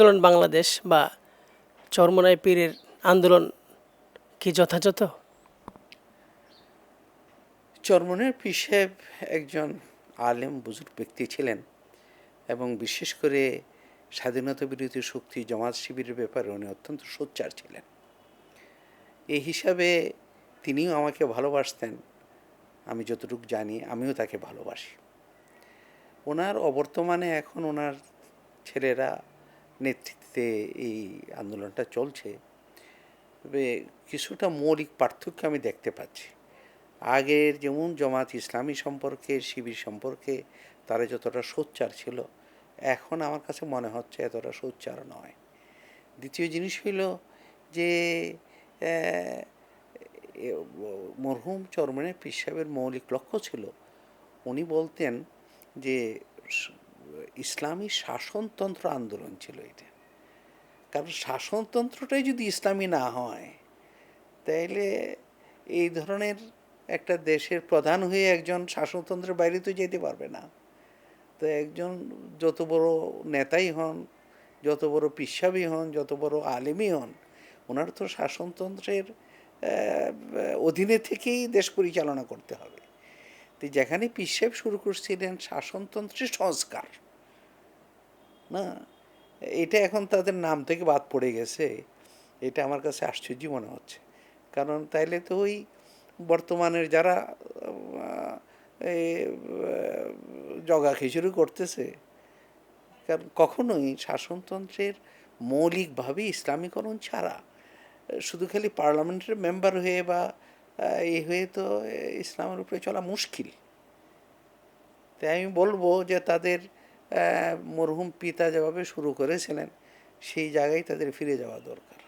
আন্দোলন বাংলাদেশ বা চরমোনাই পীরের আন্দোলন কি যথাযথ? চরমনের পীর সাহেব একজন আলেম বুজুর্গ ব্যক্তি ছিলেন এবং বিশেষ করে স্বাধীনতা বিরোধী শক্তি জামাত শিবিরের ব্যাপারে উনি অত্যন্ত সোচ্চার ছিলেন। এই হিসাবে তিনিও আমাকে ভালোবাসতেন। আমি যতটুকু জানি আমিও তাকে ভালোবাসি। ওনার অবর্তমানে এখন ওনার ছেলেরা নেতৃত্বে এই আন্দোলনটা চলছে। তবে কিছুটা মৌলিক পার্থক্য আমি দেখতে পাচ্ছি। আগের যেমন জামাত ইসলামী সম্পর্কে, শিবির সম্পর্কে তারা যতটা সোচ্চার ছিল, এখন আমার কাছে মনে হচ্ছে এতটা সোচ্চার নয়। দ্বিতীয় জিনিস হইল যে মরহুম চরমনের পীর সাহেবের মৌলিক লক্ষ্য ছিল, উনি বলতেন যে ইসলামী শাসনতন্ত্র আন্দোলন ছিল এটা। কারণ শাসনতন্ত্রটাই যদি ইসলামী না হয়, তাইলে এই ধরনের একটা দেশের প্রধান হয়ে একজন শাসনতন্ত্রের বাইরে তো যেতে পারবে না। তো একজন যত বড় নেতাই হন, যত বড় পিসাবই হন, যত বড় আলেমই হন, ওনার তো শাসনতন্ত্রের অধীনে থেকেই দেশ পরিচালনা করতে হবে। তো যেখানে পিসাব শুরু করছিলেন শাসনতন্ত্রের সংস্কার, না, এটা এখন তাদের নাম থেকে বাদ পড়ে গেছে। এটা আমার কাছে আশ্চর্য মনে হচ্ছে। কারণ তাইলে তো ওই বর্তমানের যারা জগা খিচুড়ি করতেছে, কারণ কখনোই শাসনতন্ত্রের মৌলিকভাবে ইসলামীকরণ ছাড়া শুধু খালি পার্লামেন্টের মেম্বার হয়ে বা এই হয়ে তো ইসলামের উপরে চলা মুশকিল। তাই আমি বলবো যে তাদের মরহুম পিতা যেভাবে শুরু করেছিলেন সেই জায়গায় তাদের ফিরে যাওয়া দরকার।